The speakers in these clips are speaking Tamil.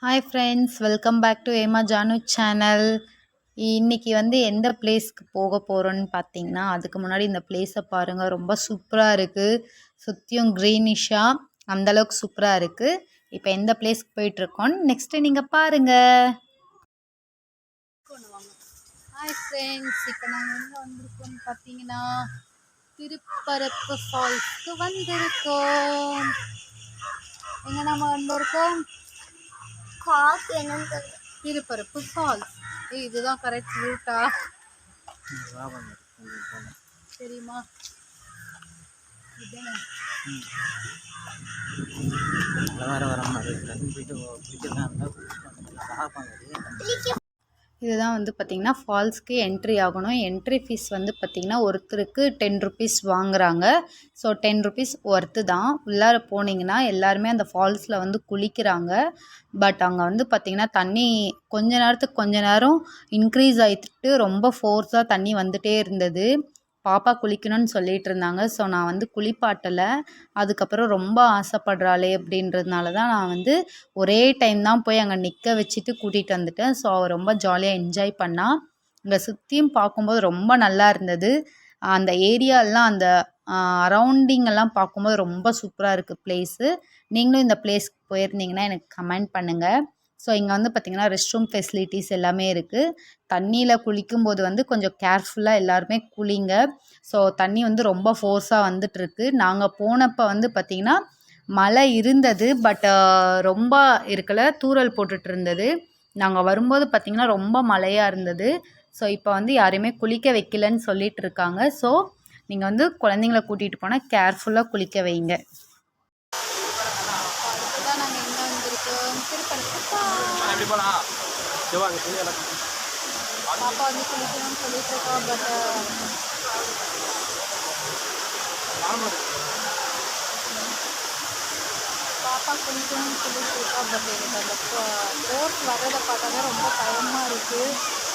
Hi friends, welcome back to Ema Janu channel. இன்னைக்கு வந்து எந்த பிளேஸ்க்கு போக போகிறோன்னு பார்த்தீங்கன்னா, அதுக்கு முன்னாடி இந்த பிளேஸை பாருங்கள். ரொம்ப சூப்பராக இருக்குது. சுற்றியும் க்ரீனிஷாக அந்தளவுக்கு சூப்பராக இருக்குது. இப்போ எந்த பிளேஸ்க்கு போயிட்டுருக்கோன்னு நெக்ஸ்ட்டு நீங்கள் பாருங்கள். ஹாய் ஃப்ரெண்ட்ஸ், இப்போ நாங்கள் எங்கே வந்திருக்கோம்னு பார்த்தீங்கன்னா, திருப்பரப்பு ஃபால்ஸ்க்கு வந்திருக்கோம். எங்கே நம்ம வந்திருக்கோம்? திருப்பரப்பு ஃபால்ஸ். இதுதான் கரெக்ட் ரூட்டா தெரியுமா? இதுதான் வந்து பார்த்திங்கன்னா ஃபால்ஸ்க்கு என்ட்ரி ஆகணும். என்ட்ரி ஃபீஸ் வந்து பார்த்திங்கன்னா ஒருத்தருக்கு 10 ருபீஸ் வாங்குகிறாங்க. ஸோ 10 ருபீஸ் ஒர்த்து தான். உள்ளார போனீங்கன்னா எல்லாருமே அந்த ஃபால்ஸில் வந்து குளிக்கிறாங்க. பட் அங்கே வந்து பார்த்திங்கன்னா தண்ணி கொஞ்ச நேரம் இன்க்ரீஸ் ஆகிட்டு ரொம்ப ஃபோர்ஸாக தண்ணி வந்துகிட்டே இருந்தது. பாப்பா குளிக்கணும்னு சொல்லிகிட்டு இருந்தாங்க. ஸோ நான் வந்து குளிப்பாட்டலை. அதுக்கப்புறம் ரொம்ப ஆசைப்படுறாளே அப்படின்றதுனால தான் நான் வந்து ஒரே டைம் தான் போய் அங்கே நிற்க வச்சுட்டு கூட்டிகிட்டு வந்துட்டேன். ஸோ அவள் ரொம்ப ஜாலியாக என்ஜாய் பண்ணா. இங்கே சுற்றியும் பார்க்கும்போது ரொம்ப நல்லா இருந்தது. அந்த ஏரியாலாம் அந்த அரௌண்டிங் எல்லாம் பார்க்கும்போது ரொம்ப சூப்பராக இருக்குது பிளேஸு. நீங்களும் இந்த பிளேஸ்க்கு போயிருந்தீங்கன்னா எனக்கு கமெண்ட் பண்ணுங்கள். ஸோ இங்கே வந்து பார்த்திங்கன்னா ரெஸ்ட் ரூம் ஃபெசிலிட்டிஸ் எல்லாமே இருக்குது. தண்ணியில் குளிக்கும்போது வந்து கொஞ்சம் கேர்ஃபுல்லாக எல்லாருமே குளிங்க. ஸோ தண்ணி வந்து ரொம்ப ஃபோர்ஸாக வந்துட்டுருக்கு. நாங்கள் போனப்போ வந்து பார்த்திங்கன்னா மழை இருந்தது. பட் ரொம்ப இருக்கல, தூறல் போட்டுட்டு இருந்தது. நாங்கள் வரும்போது பார்த்திங்கன்னா ரொம்ப மழையாக இருந்தது. ஸோ இப்போ வந்து யாரையுமே குளிக்க வைக்கலன்னு சொல்லிட்டு இருக்காங்க. ஸோ நீங்கள் வந்து குழந்தைங்கள கூட்டிகிட்டு போனால் கேர்ஃபுல்லாக குளிக்க வைங்க. பாப்பா வந்து குளிக்கணும்னு சொல்லிட்டு இருக்கா. பட் எனக்கு அந்த போட் வர்றதை பார்த்தாலே ரொம்ப பயமாக இருக்குது.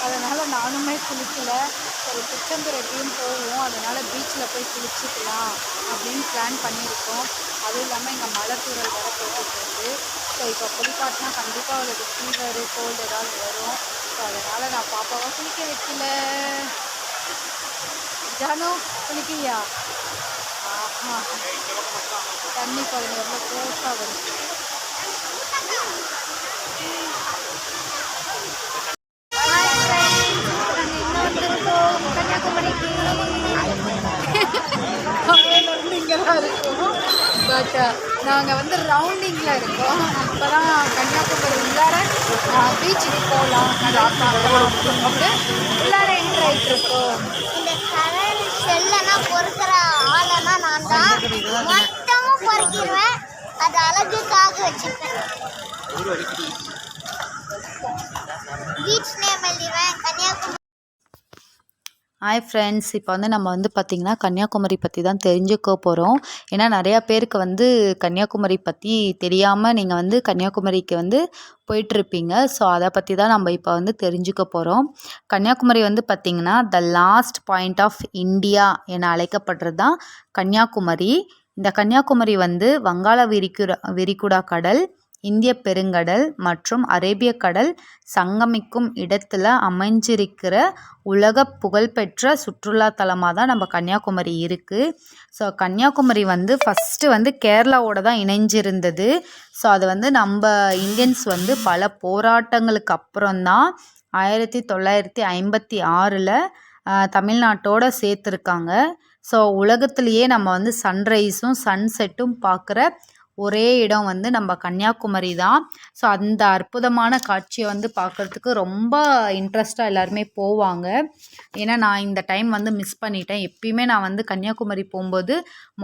அதனால் நானுமே குளிக்கலை. சரி, திருச்செந்தூர் எப்படியும் போவோம், அதனால் பீச்சில் போய் குளிச்சுக்கலாம் அப்படின்னு பிளான் பண்ணியிருக்கோம். அதுவும் இல்லாமல் இங்கே மழை தூறல் வர போட்டுருக்கு. ஸோ இப்போ குளிப்பாட்டினா கண்டிப்பாக அவளுக்கு ஃபீவரு கோல்டு ஏதாவது வரும். ஸோ அதனால் நான் பாப்பாவை குளிக்க வைக்கல. ஜானு குளிக்கிறியா? ஆஹா, தண்ணி பாருங்க எவ்வளோ ஃபோர்ஸாக வருது. கன்னியாகுமரிக்கு இங்கே தான் இருக்கோம். பட் நாங்கள் வந்து ரவுண்டிங்கில் இருக்கோம். இப்போ தான் கன்னியாகுமரி உள்ளார பீச்சுக்கு போகலாம், நல்லா பார்க்கலாம் அப்படின்னு உள்ளார என்ட்ரு ஆகிட்டுருக்கோம். இந்த கலர் செல்லெல்லாம் பொறுக்கிற ஆளனா நான் தான் மொத்தமும் பொறுக்கிடுவேன். அது அழகுக்காக வச்சுப்பேன். பீச் நேம் எழுதிடுவேன், கன்னியாகுமரி. ஹாய் ஃப்ரெண்ட்ஸ், இப்போ வந்து நம்ம வந்து பார்த்திங்கன்னா கன்னியாகுமரி பற்றி தான் தெரிஞ்சுக்க போகிறோம். ஏன்னா நிறையா பேருக்கு வந்து கன்னியாகுமரி பற்றி தெரியாமல் நீங்கள் வந்து கன்னியாகுமரிக்கு வந்து போயிட்டுருப்பீங்க. ஸோ அதை பற்றி தான் நம்ம இப்போ வந்து தெரிஞ்சுக்க போகிறோம். கன்னியாகுமரி வந்து பார்த்திங்கன்னா the last point of India என அழைக்கப்படுறது தான் கன்னியாகுமரி. இந்த கன்னியாகுமரி வந்து வங்காள விரிகுடா கடல், இந்திய பெருங்கடல் மற்றும் அரேபிய கடல் சங்கமிக்கும் இடத்துல அமைஞ்சிருக்கிற உலக புகழ்பெற்ற சுற்றுலா தலமாக தான் நம்ம கன்னியாகுமரி இருக்குது. ஸோ கன்னியாகுமரி வந்து ஃபஸ்ட்டு வந்து கேரளாவோட தான் இணைஞ்சிருந்தது. ஸோ அது வந்து நம்ம இந்தியன்ஸ் வந்து பல போராட்டங்களுக்கு அப்புறம்தான் 1956 தமிழ்நாட்டோட சேர்த்துருக்காங்க. ஸோ உலகத்துலேயே நம்ம வந்து சன்ரைஸும் சன்செட்டும் பார்க்குற ஒரே இடம் வந்து நம்ம கன்னியாகுமரி தான். ஸோ அந்த அற்புதமான காட்சியை வந்து பார்க்குறதுக்கு ரொம்ப இன்ட்ரெஸ்ட்டாக எல்லாருமே போவாங்க. ஏன்னா நான் இந்த டைம் வந்து மிஸ் பண்ணிட்டேன். எப்பயுமே நான் வந்து கன்னியாகுமரி போகும்போது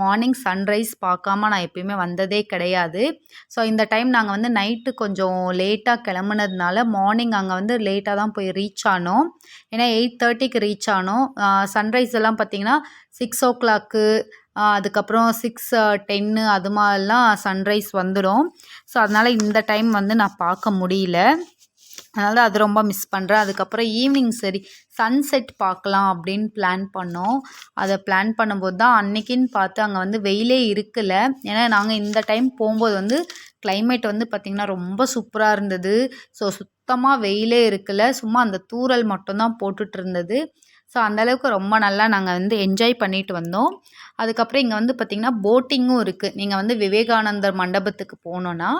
மார்னிங் சன்ரைஸ் பார்க்காம நான் எப்பயுமே வந்ததே கிடையாது. ஸோ இந்த டைம் நாங்கள் வந்து நைட்டு கொஞ்சம் லேட்டாக கிளம்புனதுனால மார்னிங் அங்கே வந்து லேட்டாக தான் போய் ரீச் ஆனோம். ஏன்னா 8:30க்கு ரீச் ஆனோம். சன்ரைஸ் எல்லாம் பார்த்திங்கன்னா 6 அதுக்கப்புறம் 6:10 அது மாதிரிலாம் சன்ரைஸ் வந்துடும். ஸோ அதனால் இந்த டைம் வந்து நான் பார்க்க முடியல. அதனால அது ரொம்ப மிஸ் பண்ணுறேன். அதுக்கப்புறம் ஈவினிங் சரி சன்செட் பார்க்கலாம் அப்படின்னு பிளான் பண்ணோம். அதை பிளான் பண்ணும்போது தான் அன்னைக்குன்னு பார்த்து அங்கே வந்து வெயிலே இருக்கல. ஏன்னா நாங்கள் இந்த டைம் போகும்போது வந்து கிளைமேட் வந்து பார்த்திங்கன்னா ரொம்ப சூப்பராக இருந்தது. ஸோ சுத்தமாக வெயிலே இருக்கல, சும்மா அந்த தூறல் மட்டும்தான் போட்டுட்டு இருந்தது. ஸோ அந்தளவுக்கு ரொம்ப நல்லா நாங்கள் வந்து என்ஜாய் பண்ணிட்டு வந்தோம். அதுக்கப்புறம் இங்கே வந்து பார்த்திங்கன்னா போட்டிங்கும் இருக்குது. நீங்கள் வந்து விவேகானந்தர் மண்டபத்துக்கு போனோன்னா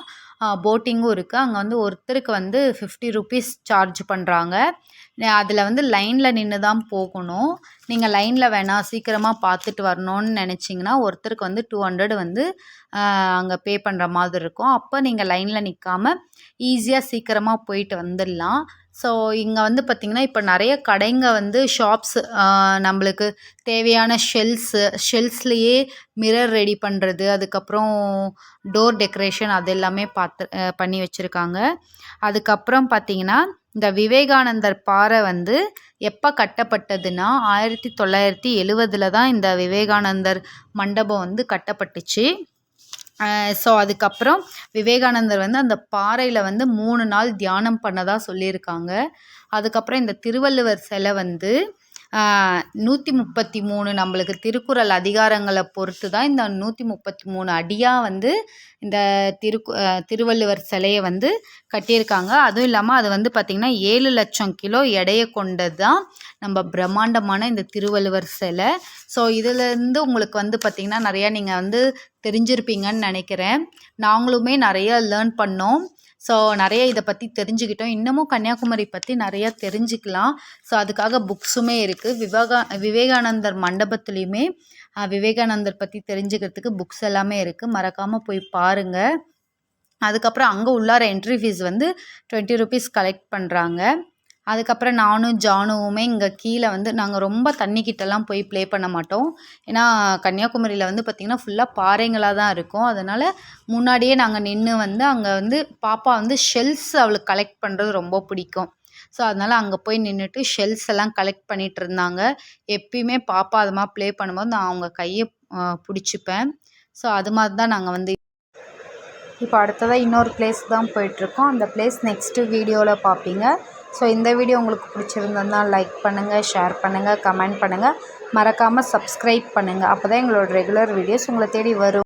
போட்டிங்கும் இருக்குது. அங்கே வந்து ஒருத்தருக்கு வந்து 50 ருபீஸ் சார்ஜ் பண்ணுறாங்க. அதில் வந்து லைனில் நின்று தான் போகணும். நீங்கள் லைனில் வேணாம் சீக்கிரமாக பார்த்துட்டு வரணும்னு நினச்சிங்கன்னா ஒருத்தருக்கு வந்து 200 வந்து அங்கே பே பண்ணுற மாதிரி இருக்கும். அப்போ நீங்கள் லைனில் நிற்காம ஈஸியாக சீக்கிரமாக போயிட்டு வந்துடலாம். ஸோ இங்கே வந்து பார்த்திங்கன்னா இப்போ நிறைய கடைங்க வந்து ஷாப்ஸ் நம்மளுக்கு தேவையான ஷெல்ஸ்லேயே மிரர் ரெடி பண்ணுறது, அதுக்கப்புறம் டோர் டெக்கரேஷன் அது எல்லாமே பண்ணி வச்சுருக்காங்க. அதுக்கப்புறம் பார்த்திங்கன்னா இந்த விவேகானந்தர் பாறை வந்து எப்போ கட்டப்பட்டதுன்னா 1970 தான் இந்த விவேகானந்தர் மண்டபம் வந்து கட்டப்பட்டுச்சு. ஸோ அதுக்கப்புறம் விவேகானந்தர் வந்து அந்த பாறையில் வந்து 3 நாள் தியானம் பண்ணதாக சொல்லியிருக்காங்க. அதுக்கப்புறம் இந்த திருவள்ளுவர் சிலை வந்து 133 நம்மளுக்கு திருக்குறள் அதிகாரங்களை பொறுத்து தான் இந்த 133 அடியாக வந்து இந்த திருவள்ளுவர் சிலையை வந்து கட்டியிருக்காங்க. அதுவும் இல்லாமல் அது வந்து பார்த்திங்கன்னா 7 லட்சம் கிலோ எடையை கொண்டது தான் நம்ம பிரம்மாண்டமான இந்த திருவள்ளுவர் சிலை. ஸோ இதிலேருந்து உங்களுக்கு வந்து பார்த்திங்கன்னா நிறையா நீங்கள் வந்து தெரிஞ்சிருப்பீங்கன்னு நினைக்கிறேன். நாங்களுமே நிறைய லேர்ன் பண்ணோம். ஸோ நிறைய இதை பற்றி தெரிஞ்சுக்கிட்டோம். இன்னமும் கன்னியாகுமரி பற்றி நிறையா தெரிஞ்சுக்கலாம். ஸோ அதுக்காக புக்ஸுமே இருக்குது. விவேகானந்தர் மண்டபத்துலேயுமே விவேகானந்தர் பற்றி தெரிஞ்சுக்கிறதுக்கு புக்ஸ் எல்லாமே இருக்குது. மறக்காமல் போய் பாருங்கள். அதுக்கப்புறம் அங்கே உள்ளார என்ட்ரி ஃபீஸ் வந்து 20 ருபீஸ் கலெக்ட் பண்ணுறாங்க. அதுக்கப்புறம் நானும் ஜானுவுமே இங்கே கீழே வந்து நாங்கள் ரொம்ப தண்ணிக்கிட்டலாம் போய் ப்ளே பண்ண மாட்டோம். ஏன்னா கன்னியாகுமரியில் வந்து பார்த்திங்கன்னா ஃபுல்லாக பாறைங்களாக தான் இருக்கும். அதனால் முன்னாடியே நாங்கள் நின்று வந்து அங்கே வந்து பாப்பா வந்து ஷெல்ஸ் அவளுக்கு கலெக்ட் பண்ணுறது ரொம்ப பிடிக்கும். ஸோ அதனால் அங்கே போய் நின்றுட்டு ஷெல்ஸ் எல்லாம் கலெக்ட் பண்ணிகிட்டு இருந்தாங்க. எப்பயுமே பாப்பா அது மாதிரி ப்ளே பண்ணும்போது நான் அவங்க கையை பிடிச்சிப்பேன். ஸோ அது மாதிரி தான் நாங்கள் வந்து இப்போ அடுத்ததாக இன்னொரு பிளேஸ் தான் போயிட்டுருக்கோம். அந்த பிளேஸ் நெக்ஸ்ட்டு வீடியோவில் பார்ப்பீங்க. ஸோ இந்த வீடியோ உங்களுக்கு பிடிச்சிருந்ததுன்னா லைக் பண்ணுங்கள், ஷேர் பண்ணுங்கள், கமெண்ட் பண்ணுங்கள். மறக்காமல் சப்ஸ்கிரைப் பண்ணுங்கள். அப்போ தான் எங்களோட ரெகுலர் வீடியோஸ் உங்களை தேடி வரும்.